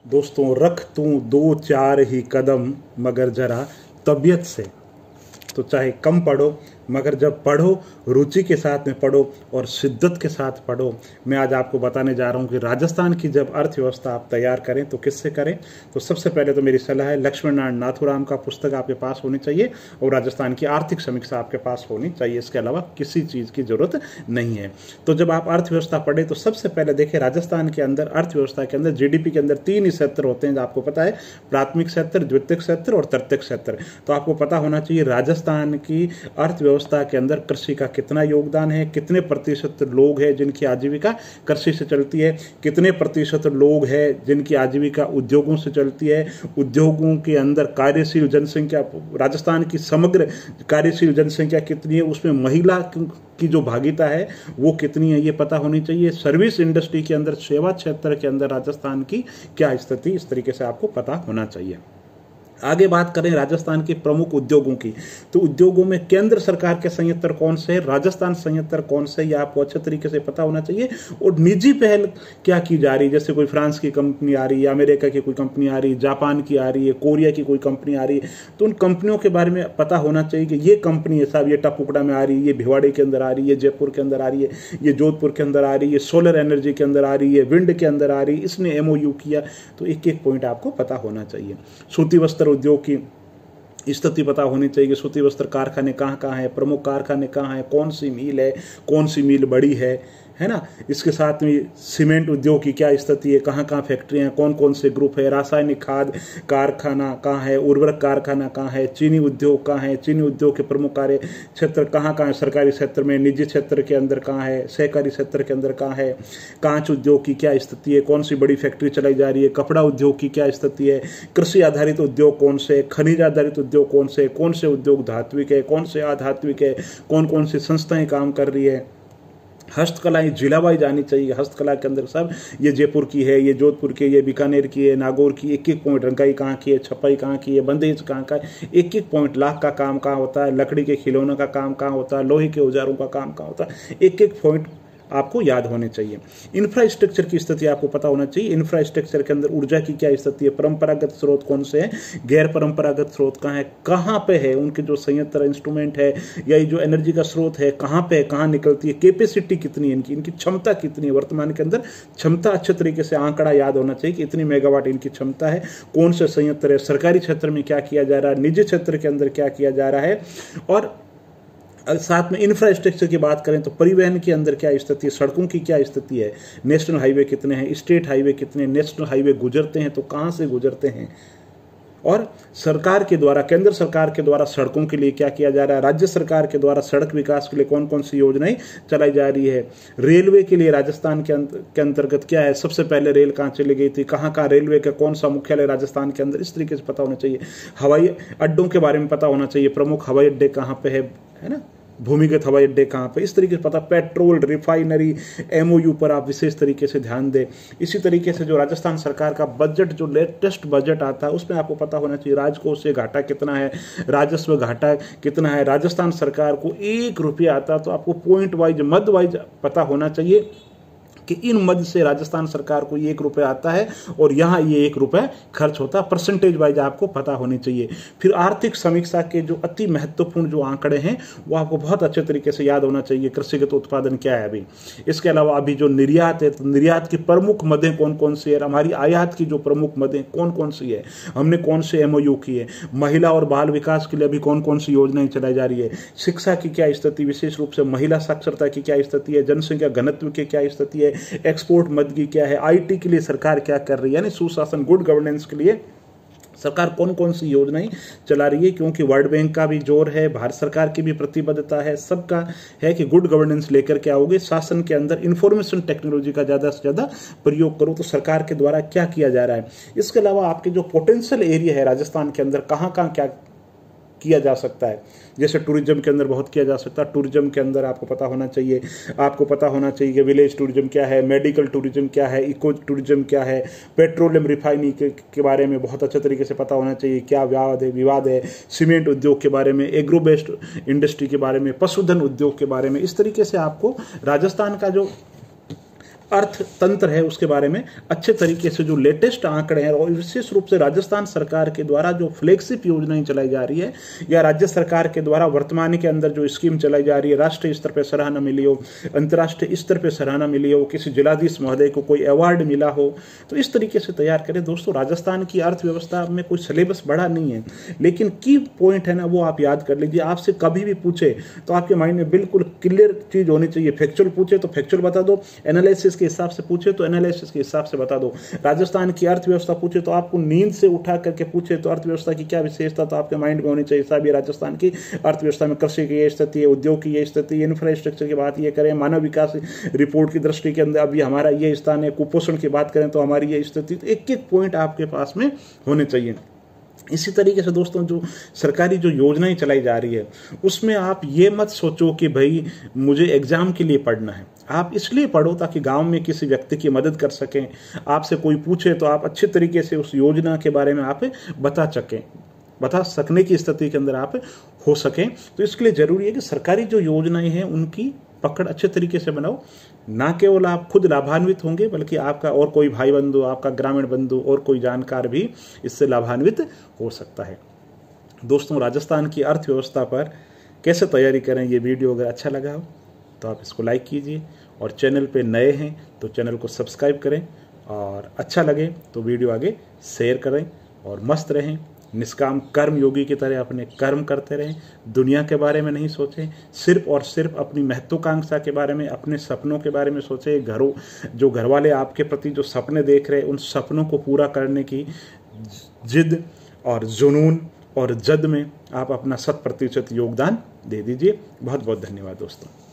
दोस्तों, रख तू दो चार ही कदम मगर जरा तबीयत से। तो चाहे कम पढ़ो, मगर जब पढ़ो रुचि के साथ में पढ़ो और शिद्दत के साथ पढ़ो। मैं आज आपको बताने जा रहा हूँ कि राजस्थान की जब अर्थव्यवस्था आप तैयार करें तो किससे करें। तो सबसे पहले तो मेरी सलाह है, लक्ष्मण नारायण नाथुराम का पुस्तक आपके पास होनी चाहिए और राजस्थान की आर्थिक समीक्षा आपके पास होनी चाहिए। इसके अलावा किसी चीज़ की जरूरत नहीं है। तो जब आप अर्थव्यवस्था पढ़े तो सबसे पहले देखें, राजस्थान के अंदर अर्थव्यवस्था के अंदर जीडीपी के अंदर 3 ही क्षेत्र होते हैं, आपको पता है, प्राथमिक क्षेत्र, द्वितीयक क्षेत्र और तृतीयक क्षेत्र। तो आपको पता होना चाहिए राजस्थान की अर्थव्यवस्था के अंदर कृषि का कितना योगदान है, कितने प्रतिशत लोग हैं जिनकी आजीविका कृषि से चलती है, कितने प्रतिशत लोग हैं जिनकी आजीविका उद्योगों से चलती है, उद्योगों के अंदर कार्यशील जनसंख्या, राजस्थान की समग्र कार्यशील जनसंख्या कितनी है, उसमें महिला की जो भागीदारी है वो कितनी है, ये पता होनी चाहिए। सर्विस इंडस्ट्री के अंदर, सेवा क्षेत्र के अंदर राजस्थान की क्या स्थिति, इस तरीके से आपको पता होना चाहिए। आगे बात करें राजस्थान के प्रमुख उद्योगों की, तो उद्योगों में केंद्र सरकार के संयंत्र कौन से है, राजस्थान संयंत्र कौन से है, यह आपको अच्छे तरीके से पता होना चाहिए। और निजी पहल क्या की जा रही है, जैसे कोई फ्रांस की कंपनी आ रही है, अमेरिका की कोई कंपनी आ रही है, जापान की आ रही है, कोरिया की कोई कंपनी आ रही है, तो उन कंपनियों के बारे में पता होना चाहिए कि ये कंपनी है साहब, ये टपुकड़ा में आ रही है, ये भिवाड़ी के अंदर आ रही है, जयपुर के अंदर आ रही है, ये जोधपुर के अंदर आ रही है, सोलर एनर्जी के अंदर आ रही है, विंड के अंदर आ रही है, इसने एमओयू किया। तो एक एक पॉइंट आपको पता होना चाहिए। सूती वस्त्र उद्योग की स्थिति पता होनी चाहिए कि सूती वस्त्र कारखाने कहाँ कहाँ हैं, प्रमुख कारखाने कहाँ हैं, कौन सी मिल है, कौन सी मिल बड़ी है ना। इसके साथ में सीमेंट उद्योग की क्या स्थिति है, कहाँ कहाँ फैक्ट्रियाँ, कौन कौन से ग्रुप है, रासायनिक खाद कारखाना कहाँ है, उर्वरक कारखाना कहाँ है, चीनी उद्योग कहाँ है, चीनी उद्योग के प्रमुख कार्य क्षेत्र कहाँ कहाँ है, सरकारी क्षेत्र में, निजी क्षेत्र के अंदर कहाँ है, सहकारी क्षेत्र के अंदर कहाँ है, कांच उद्योग की क्या स्थिति है, कौन सी बड़ी फैक्ट्री चलाई जा रही है, कपड़ा उद्योग की क्या स्थिति है, कृषि आधारित उद्योग कौन से, खनिज आधारित उद्योग कौन से उद्योग धात्विक है, कौन से अधात्विक है, कौन कौन सी संस्थाएं काम कर रही है। हस्तकलाएं जिला वाइज आनी चाहिए। हस्तकला के अंदर सब, ये जयपुर की है, ये जोधपुर की, ये बीकानेर की है, नागौर की, एक एक पॉइंट, रंगाई कहाँ की है, छपाई कहाँ की है, बंदेज कहाँ का है, एक एक पॉइंट, लाख का काम कहाँ होता है, लकड़ी के खिलौनों का काम कहाँ होता है, लोहे के औजारों का काम कहाँ होता है, एक एक पॉइंट आपको याद होने चाहिए। इंफ्रास्ट्रक्चर की स्थिति आपको पता होना चाहिए। इंफ्रास्ट्रक्चर के अंदर ऊर्जा की क्या स्थिति है, परंपरागत स्रोत कौन से हैं, गैर परंपरागत स्रोत कहाँ पे है, उनके जो संयंत्र इंस्ट्रूमेंट है या ये जो एनर्जी का स्रोत है कहाँ पे है, कहाँ निकलती है, कैपेसिटी कितनी है इनकी क्षमता कितनी है, वर्तमान के अंदर क्षमता अच्छे तरीके से आंकड़ा याद होना चाहिए कि इतनी मेगावाट इनकी क्षमता है, कौन से संयंत्र है, सरकारी क्षेत्र में क्या किया जा रहा है, निजी क्षेत्र के अंदर क्या किया जा रहा है। और साथ में इंफ्रास्ट्रक्चर की बात करें तो परिवहन के अंदर क्या स्थिति है, सड़कों की क्या स्थिति है, नेशनल हाईवे कितने हैं, स्टेट हाईवे कितने, नेशनल हाईवे गुजरते हैं तो कहाँ से गुजरते हैं, और सरकार के द्वारा, केंद्र सरकार के द्वारा सड़कों के लिए क्या किया जा रहा है, राज्य सरकार के द्वारा सड़क विकास के लिए कौन कौन सी योजनाएं चलाई जा रही है। रेलवे के लिए राजस्थान के अंतर्गत क्या है, सबसे पहले रेल कहाँ चली गई थी, कहाँ कहाँ रेलवे का कौन सा मुख्यालय राजस्थान के अंदर, इस तरीके से पता होना चाहिए। हवाई अड्डों के बारे में पता होना चाहिए, प्रमुख हवाई अड्डे कहाँ पे है ना, भूमिगत हवाई अड्डे कहाँ पे, इस तरीके से पता, पेट्रोल रिफाइनरी एमओयू पर आप विशेष तरीके से ध्यान दें। इसी तरीके से जो राजस्थान सरकार का बजट, जो लेटेस्ट बजट आता है, उसमें आपको पता होना चाहिए राजकोष से घाटा कितना है, राजस्व घाटा कितना है। राजस्थान सरकार को 1 रुपया आता तो आपको पॉइंट वाइज, मद वाइज पता होना चाहिए कि इन मद से राजस्थान सरकार को 1 रुपया आता है और यहाँ ये 1 रुपया खर्च होता है, परसेंटेज वाइज आपको पता होनी चाहिए। फिर आर्थिक समीक्षा के जो अति महत्वपूर्ण जो आंकड़े हैं वो आपको बहुत अच्छे तरीके से याद होना चाहिए। कृषिगत उत्पादन क्या है अभी, इसके अलावा अभी जो निर्यात है, तो निर्यात की प्रमुख मदें कौन कौन सी है, हमारी आयात की जो प्रमुख मदें कौन कौन सी है, हमने कौन से एमओयू की है, महिला और बाल विकास के लिए अभी कौन कौन सी योजनाएं चलाई जा रही है, शिक्षा की क्या स्थिति, विशेष रूप से महिला साक्षरता की क्या स्थिति है, जनसंख्या घनत्व की क्या स्थिति है, एक्सपोर्ट मद की क्या है, आईटी के लिए सरकार क्या कर रही है, यानी सुशासन, गुड गवर्नेंस के लिए सरकार कौन कौन सी योजनाएं चला रही है। क्योंकि वर्ल्ड बैंक का भी जोर है, भारत सरकार की भी प्रतिबद्धता है, सबका है कि गुड गवर्नेंस लेकर के आओगे, शासन के अंदर इंफॉर्मेशन टेक्नोलॉजी का ज़्यादा से ज़्यादा प्रयोग करो। तो सरकार के द्वारा क्या किया जा रहा है। इसके अलावा आपके जो पोटेंशियल एरिया है राजस्थान के अंदर, कहाँ कहाँ क्या किया जा सकता है, जैसे टूरिज्म के अंदर बहुत किया जा सकता है। टूरिज्म के अंदर आपको पता होना चाहिए, कि विलेज टूरिज्म क्या है, मेडिकल टूरिज्म क्या है, इको टूरिज्म क्या है, पेट्रोलियम रिफाइनिंग के बारे में बहुत अच्छे तरीके से पता होना चाहिए, क्या विवाद है, सीमेंट उद्योग के बारे में, एग्रो बेस्ड इंडस्ट्री के बारे में, पशुधन उद्योग के बारे में। इस तरीके से आपको राजस्थान का जो अर्थतंत्र है उसके बारे में अच्छे तरीके से जो लेटेस्ट आंकड़े हैं, और विशेष रूप से राजस्थान सरकार के द्वारा जो फ्लैगशिप योजनाएं चलाई जा रही है या राज्य सरकार के द्वारा वर्तमान के अंदर जो स्कीम चलाई जा रही है, राष्ट्रीय स्तर पर सराहना मिली हो, अंतर्राष्ट्रीय स्तर पर सराहना मिली हो, किसी जिलाधीश महोदय को कोई अवार्ड मिला हो, तो इस तरीके से तैयार करें। दोस्तों, राजस्थान की अर्थव्यवस्था में कोई सिलेबस बड़ा नहीं है, लेकिन की पॉइंट है ना वो आप याद कर लीजिए। आपसे कभी भी पूछे तो आपके माइंड में बिल्कुल क्लियर चीज होनी चाहिए। फैक्चुअल पूछे तो फैक्चुअल बता दो, एनालिसिस के हिसाब से पूछे तो एनालिसिस के हिसाब से बता दो। राजस्थान की अर्थव्यवस्था पूछे तो आपको नींद से उठा करके पूछे तो अर्थव्यवस्था की क्या विशेषता तो आपके माइंड में होनी चाहिए। साहब, ये राजस्थान की अर्थव्यवस्था में कृषि की ये स्थिति है, उद्योग की ये स्थिति, इंफ्रास्ट्रक्चर की बात ये करें, मानव विकास रिपोर्ट की दृष्टि के अंदर अभी हमारा ये स्थान है, कुपोषण की बात करें तो हमारी ये स्थिति, एक एक पॉइंट आपके पास में होने चाहिए। इसी तरीके से दोस्तों, जो सरकारी जो योजनाएं चलाई जा रही है उसमें आप ये मत सोचो कि भाई मुझे एग्जाम के लिए पढ़ना है। आप इसलिए पढ़ो ताकि गांव में किसी व्यक्ति की मदद कर सकें, आपसे कोई पूछे तो आप अच्छे तरीके से उस योजना के बारे में आप बता सकने की स्थिति के अंदर आप हो सकें। तो इसके लिए जरूरी है कि सरकारी जो योजनाएं हैं उनकी पकड़ अच्छे तरीके से बनाओ। ना केवल आप खुद लाभान्वित होंगे बल्कि आपका और कोई भाई बंधु, आपका ग्रामीण बंधु और कोई जानकार भी इससे लाभान्वित हो सकता है। दोस्तों, राजस्थान की अर्थव्यवस्था पर कैसे तैयारी करें, ये वीडियो अगर अच्छा लगा हो तो आप इसको लाइक कीजिए, और चैनल पे नए हैं तो चैनल को सब्सक्राइब करें, और अच्छा लगे तो वीडियो आगे शेयर करें, और मस्त रहें, निष्काम कर्म योगी की तरह अपने कर्म करते रहें। दुनिया के बारे में नहीं सोचें, सिर्फ और सिर्फ अपनी महत्वाकांक्षा के बारे में, अपने सपनों के बारे में सोचें। जो घर वाले आपके प्रति जो सपने देख रहे हैं उन सपनों को पूरा करने की जिद और जुनून और जद में आप अपना 100% योगदान दे दीजिए। बहुत बहुत धन्यवाद दोस्तों।